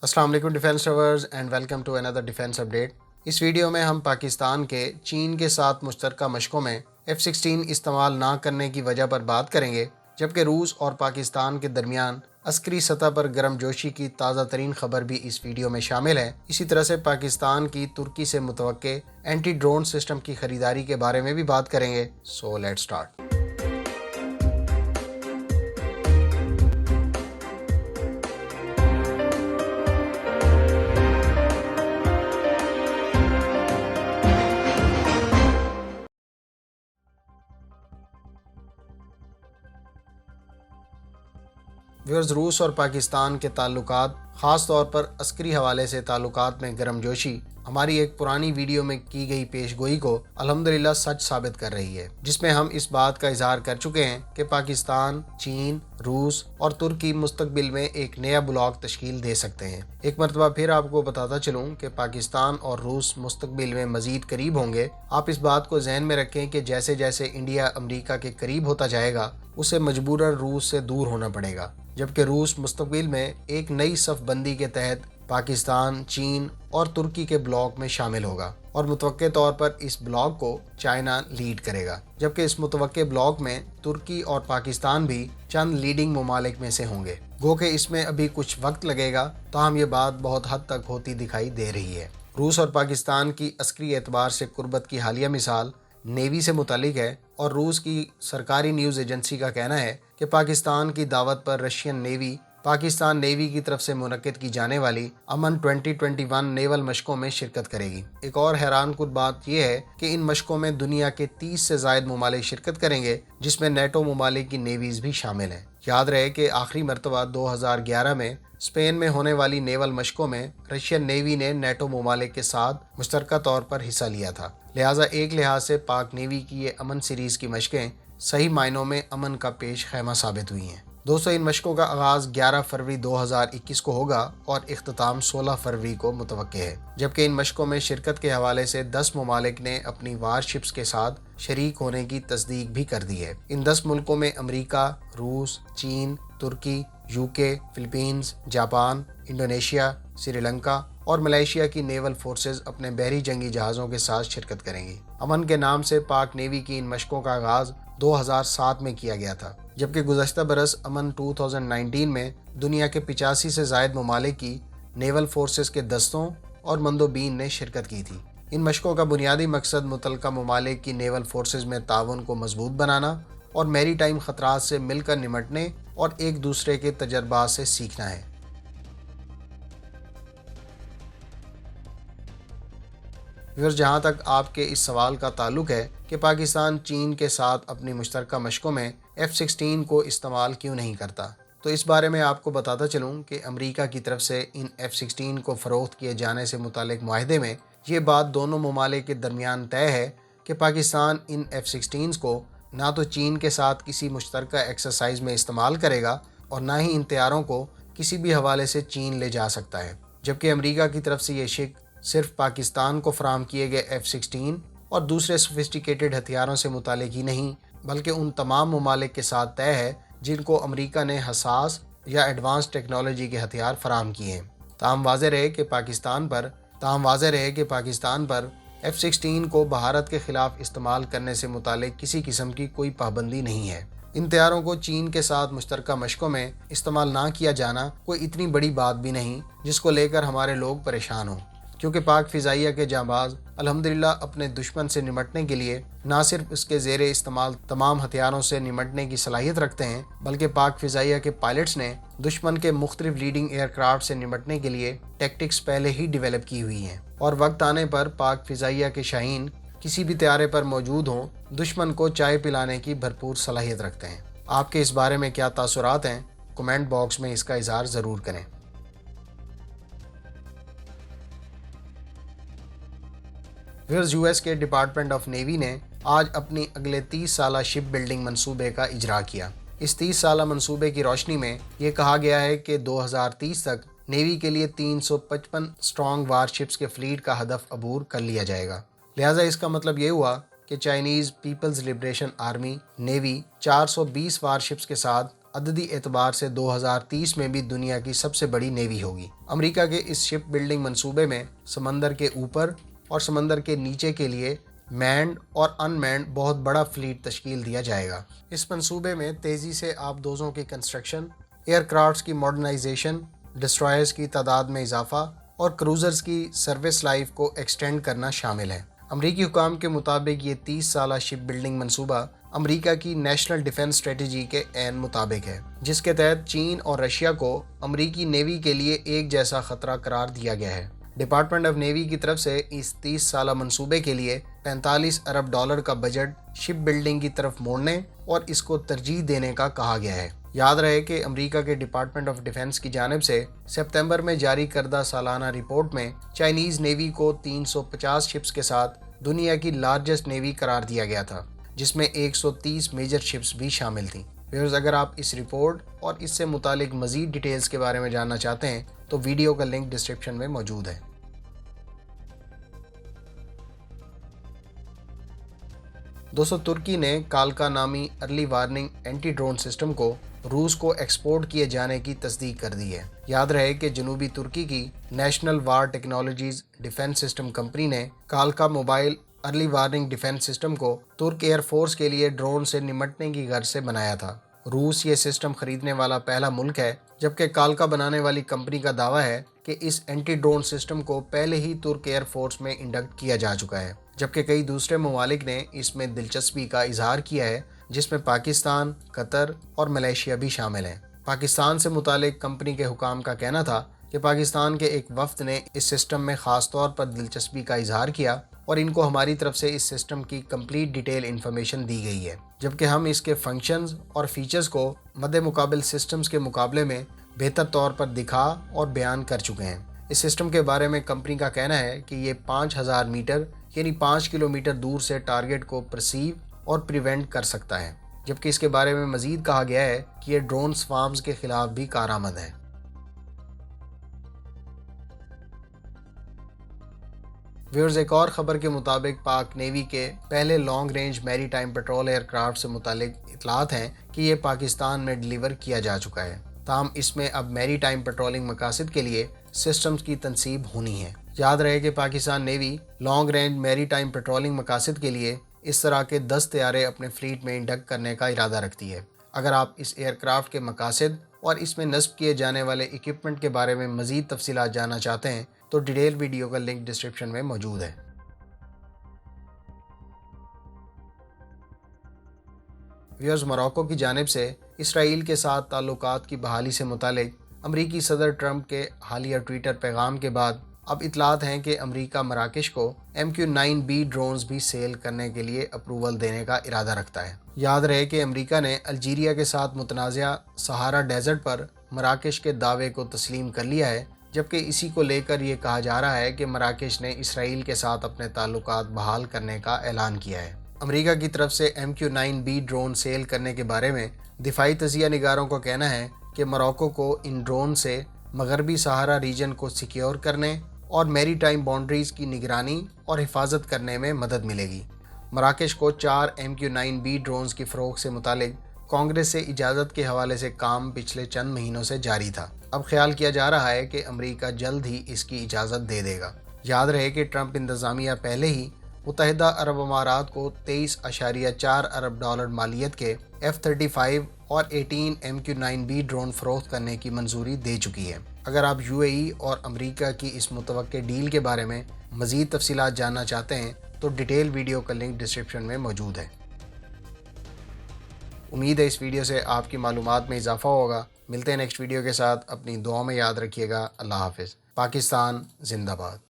السلام علیکم defence lovers and welcome to اندر ڈیفینس اپڈیٹ۔ اس ویڈیو میں ہم پاکستان کے چین کے ساتھ مشترکہ مشقوں میں F-16 استعمال نہ کرنے کی وجہ پر بات کریں گے، جبکہ روس اور پاکستان کے درمیان عسکری سطح پر گرم جوشی کی تازہ ترین خبر بھی اس ویڈیو میں شامل ہے۔ اسی طرح سے پاکستان کی ترکی سے متوقع اینٹی ڈرون سسٹم کی خریداری کے بارے میں بھی بات کریں گے۔ So let start. ویورز، روس اور پاکستان کے تعلقات، خاص طور پر عسکری حوالے سے تعلقات میں گرم جوشی، ہماری ایک پرانی ویڈیو میں کی گئی پیش گوئی کو الحمدللہ سچ ثابت کر رہی ہے، جس میں ہم اس بات کا اظہار کر چکے ہیں کہ پاکستان، چین، روس اور ترکی مستقبل میں ایک نیا بلاک تشکیل دے سکتے ہیں۔ ایک مرتبہ پھر آپ کو بتاتا چلوں کہ پاکستان اور روس مستقبل میں مزید قریب ہوں گے۔ آپ اس بات کو ذہن میں رکھیں کہ جیسے جیسے انڈیا امریکہ کے قریب ہوتا جائے گا، اسے مجبوراً روس سے دور ہونا پڑے گا، جبکہ روس مستقبل میں ایک نئی صف بندی کے تحت پاکستان، چین اور ترکی کے بلاک میں شامل ہوگا، اور متوقع طور پر اس بلاک کو چائنا لیڈ کرے گا، جبکہ اس متوقع بلاک میں ترکی اور پاکستان بھی چند لیڈنگ ممالک میں سے ہوں گے۔ گو کہ اس میں ابھی کچھ وقت لگے گا، تاہم یہ بات بہت حد تک ہوتی دکھائی دے رہی ہے۔ روس اور پاکستان کی عسکری اعتبار سے قربت کی حالیہ مثال نیوی سے متعلق ہے، اور روس کی سرکاری نیوز ایجنسی کا کہنا ہے کہ پاکستان کی دعوت پر رشین نیوی پاکستان نیوی کی طرف سے منعقد کی جانے والی امن 2021 نیول مشقوں میں شرکت کرے گی۔ ایک اور حیران کن بات یہ ہے کہ ان مشقوں میں دنیا کے 30 سے زائد ممالک شرکت کریں گے، جس میں نیٹو ممالک کی نیویز بھی شامل ہیں۔ یاد رہے کہ آخری مرتبہ 2011 میں اسپین میں ہونے والی نیول مشقوں میں رشین نیوی نے نیٹو ممالک کے ساتھ مشترکہ طور پر حصہ لیا تھا، لہٰذا ایک لحاظ سے پاک نیوی کی یہ امن سیریز کی مشقیں صحیح معنوں میں امن کا پیش خیمہ ثابت ہوئی ہیں۔ دوستو، ان مشقوں کا آغاز 11 فروری 2021 کو ہوگا اور اختتام 16 فروری کو متوقع ہے، جبکہ ان مشقوں میں شرکت کے حوالے سے 10 ممالک نے اپنی وار شپس کے ساتھ شریک ہونے کی تصدیق بھی کر دی ہے۔ ان 10 ملکوں میں امریکہ، روس، چین، ترکی، UK، فلپینز، Japan, Indonesia, Sri Lanka اور ملائیشیا کی نیول فورسز اپنے بحری جنگی جہازوں کے ساتھ شرکت کریں گی۔ امن کے نام سے پاک نیوی کی ان مشقوں کا آغاز 2007 میں کیا گیا تھا، جبکہ گزشتہ برس امن 2019 میں دنیا کے 85 سے زائد ممالک کی نیول فورسز کے دستوں اور مندوبین نے شرکت کی تھی۔ ان مشقوں کا بنیادی مقصد متعلقہ ممالک کی نیول فورسز میں تعاون کو مضبوط بنانا اور میری ٹائم خطرات سے مل کر نمٹنے اور ایک دوسرے کے تجربات سے سیکھنا ہے۔ ویورز، جہاں تک آپ کے اس سوال کا تعلق ہے کہ پاکستان چین کے ساتھ اپنی مشترکہ مشقوں میں F-16 کو استعمال کیوں نہیں کرتا، تو اس بارے میں آپ کو بتاتا چلوں کہ امریکہ کی طرف سے ان F-16 کو فروخت کیے جانے سے متعلق معاہدے میں یہ بات دونوں ممالک کے درمیان طے ہے کہ پاکستان ان F-16 کو نہ تو چین کے ساتھ کسی مشترکہ ایکسرسائز میں استعمال کرے گا اور نہ ہی ان طیاروں کو کسی بھی حوالے سے چین لے جا سکتا ہے، جبکہ امریکہ کی طرف سے یہ شک صرف پاکستان کو فراہم کیے گئے F-16 اور دوسرے سوفسٹیکیٹڈ ہتھیاروں سے متعلق ہی نہیں، بلکہ ان تمام ممالک کے ساتھ طے ہے جن کو امریکہ نے حساس یا ایڈوانس ٹیکنالوجی کے ہتھیار فراہم کیے ہیں۔ تاہم واضح رہے کہ پاکستان پر F-16 کو بھارت کے خلاف استعمال کرنے سے متعلق کسی قسم کی کوئی پابندی نہیں ہے۔ ان طیاروں کو چین کے ساتھ مشترکہ مشقوں میں استعمال نہ کیا جانا کوئی اتنی بڑی بات بھی نہیں جس کو لے کر ہمارے لوگ پریشان ہوں، کیونکہ پاک فضائیہ کے جانباز الحمدللہ اپنے دشمن سے نمٹنے کے لیے نہ صرف اس کے زیر استعمال تمام ہتھیاروں سے نمٹنے کی صلاحیت رکھتے ہیں، بلکہ پاک فضائیہ کے پائلٹس نے دشمن کے مختلف لیڈنگ ایئر کرافٹ سے نمٹنے کے لیے ٹیکٹکس پہلے ہی ڈیولپ کی ہوئی ہیں، اور وقت آنے پر پاک فضائیہ کے شاہین کسی بھی طیارے پر موجود ہوں، دشمن کو چائے پلانے کی بھرپور صلاحیت رکھتے ہیں۔ آپ کے اس بارے میں کیا تاثرات ہیں؟ کمنٹ باکس میں اس کا اظہار ضرور کریں۔ US کے ڈپارٹمنٹ آف نیوی نے آج اپنی اگلے 30 سالہ شپ بلڈنگ منصوبے کا اجرا کیا۔ اس 30 سالہ منصوبے کی روشنی میں یہ کہا گیا ہے کہ 2030 تک نیوی کے لیے 355 اسٹرانگ وار شپس کے فلیٹ کا ہدف عبور کر لیا جائے گا۔ لہٰذا اس کا مطلب یہ ہوا کہ Chinese Peoples liberation army navy 420 وار شپس کے ساتھ عددی اعتبار سے 2030 میں بھی دنیا کی سب سے بڑی نیوی ہوگی۔ امریکہ کے اس شپ بلڈنگ منصوبے میں سمندر کے اوپر اور سمندر کے نیچے کے لیے مینڈ اور ان مینڈ بہت بڑا فلیٹ تشکیل دیا جائے گا۔ اس منصوبے میں تیزی سے آبدوزوں کی کنسٹرکشن، ایئر کرافٹس کی ماڈرنائزیشن، ڈسٹرائرز کی تعداد میں اضافہ اور کروزرز کی سروس لائف کو ایکسٹینڈ کرنا شامل ہے۔ امریکی حکام کے مطابق یہ 30 سالہ شپ بلڈنگ منصوبہ امریکہ کی نیشنل ڈیفنس اسٹریٹجی کے عین مطابق ہے، جس کے تحت چین اور رشیا کو امریکی نیوی کے لیے ایک جیسا خطرہ قرار دیا گیا ہے۔ ڈپارٹمنٹ آف نیوی کی طرف سے اس 30 سالہ منصوبے کے لیے $45 ارب کا بجٹ شپ بلڈنگ کی طرف موڑنے اور اس کو ترجیح دینے کا کہا گیا ہے۔ یاد رہے کہ امریکہ کے ڈپارٹمنٹ آف ڈیفنس کی جانب سے ستمبر میں جاری کردہ سالانہ رپورٹ میں چائنیز نیوی کو 350 شپس کے ساتھ دنیا کی لارجسٹ نیوی قرار دیا گیا تھا، جس میں 130 میجر شپس بھی شامل تھیں۔ ویورز، اگر آپ اس رپورٹ اور اس سے متعلق مزید ڈیٹیلز کے بارے میں جاننا چاہتے ہیں تو ویڈیو کا لنک ڈسکرپشن میں موجود ہے۔ دوستو، ترکی نے کالکا نامی early warning anti drone system کو روس کو ایکسپورٹ کیے جانے کی تصدیق کر دی ہے۔ یاد رہے کہ جنوبی ترکی کی national war technologies defence system company نے کالکا mobile early warning defence system کو ترک ایئر فورس کے لیے ڈرون سے نمٹنے کی غرض سے بنایا تھا۔ روس یہ سسٹم خریدنے والا پہلا ملک ہے، جبکہ کالکا بنانے والی کمپنی کا دعویٰ ہے کہ اس اینٹی ڈرون سسٹم کو پہلے ہی ترک ایئر فورس میں انڈکٹ کیا جا چکا ہے، جبکہ کئی دوسرے ممالک نے اس میں دلچسپی کا اظہار کیا ہے، جس میں پاکستان، قطر اور ملیشیا بھی شامل ہیں۔ پاکستان سے متعلق کمپنی کے حکام کا کہنا تھا کہ پاکستان کے ایک وفد نے اس سسٹم میں خاص طور پر دلچسپی کا اظہار کیا اور ان کو ہماری طرف سے اس سسٹم کی کمپلیٹ ڈیٹیل انفارمیشن دی گئی ہے، جبکہ ہم اس کے فنکشنز اور فیچرز کو مد مقابل سسٹمز کے مقابلے میں بہتر طور پر دکھا اور بیان کر چکے ہیں۔ اس سسٹم کے بارے میں کمپنی کا کہنا ہے کہ یہ 5000 میٹر یعنی 5 کلومیٹر دور سے ٹارگٹ کو پرسیو اور پریونٹ کر سکتا ہے، جبکہ اس کے بارے میں مزید کہا گیا ہے کہ یہ ڈرون سوارمز کے خلاف بھی کارآمد ہے۔ ویورز، ایک اور خبر کے مطابق پاک نیوی کے پہلے لانگ رینج میری ٹائم پیٹرول ایئر کرافٹ سے متعلق اطلاعات ہیں کہ یہ پاکستان میں ڈیلیور کیا جا چکا ہے، تاہم اس میں اب میری ٹائم پیٹرولنگ مقاصد کے لیے سسٹمز کی تنصیب ہونی ہے۔ یاد رہے کہ پاکستان نیوی لانگ رینج میری ٹائم پیٹرولنگ مقاصد کے لیے اس طرح کے 10 طیارے اپنے فلیٹ میں انڈکٹ کرنے کا ارادہ رکھتی ہے۔ اگر آپ اس ایئر کرافٹ کے مقاصد اور اس میں نصب کیے جانے والے ایکوپمنٹ کے بارے میں مزید تفصیلات جاننا چاہتے ہیں تو ڈیٹیل ویڈیو کا لنک ڈسکرپشن میں موجود ہے۔ ویورز، موراکو کی جانب سے اسرائیل کے ساتھ تعلقات کی بحالی سے متعلق امریکی صدر ٹرمپ کے حالیہ ٹویٹر پیغام کے بعد اب اطلاعات ہیں کہ امریکہ مراکش کو MQ-9B ڈرونز بھی سیل کرنے کے لیے اپروول دینے کا ارادہ رکھتا ہے۔ یاد رہے کہ امریکہ نے الجیریا کے ساتھ متنازعہ سہارا ڈیزرٹ پر مراکش کے دعوے کو تسلیم کر لیا ہے، جبکہ اسی کو لے کر یہ کہا جا رہا ہے کہ مراکش نے اسرائیل کے ساتھ اپنے تعلقات بحال کرنے کا اعلان کیا ہے۔ امریکہ کی طرف سے MQ-9B ڈرون سیل کرنے کے بارے میں دفاعی تجزیہ نگاروں کا کہنا ہے کہ موراکو کو ان ڈرون سے مغربی سہارا ریجن کو سیکیور کرنے اور میری ٹائم باؤنڈریز کی نگرانی اور حفاظت کرنے میں مدد ملے گی۔ مراکش کو 4 MQ-9B ڈرونز کی فروخت سے متعلق کانگریس سے اجازت کے حوالے سے کام پچھلے چند مہینوں سے جاری تھا۔ اب خیال کیا جا رہا ہے کہ امریکہ جلد ہی اس کی اجازت دے دے گا۔ یاد رہے کہ ٹرمپ انتظامیہ پہلے ہی متحدہ عرب امارات کو $23.4 ارب مالیت کے F-35 اور 18 MQ-9B ڈرون فروخت کرنے کی منظوری دے چکی ہے۔ اگر آپ UAE اور امریکہ کی اس متوقع ڈیل کے بارے میں مزید تفصیلات جاننا چاہتے ہیں تو ڈیٹیل ویڈیو کا لنک ڈسکرپشن میں موجود ہے۔ امید ہے اس ویڈیو سے آپ کی معلومات میں اضافہ ہوگا۔ ملتے ہیں نیکسٹ ویڈیو کے ساتھ، اپنی دعاؤں میں یاد رکھیے گا۔ اللہ حافظ۔ پاکستان زندہ باد۔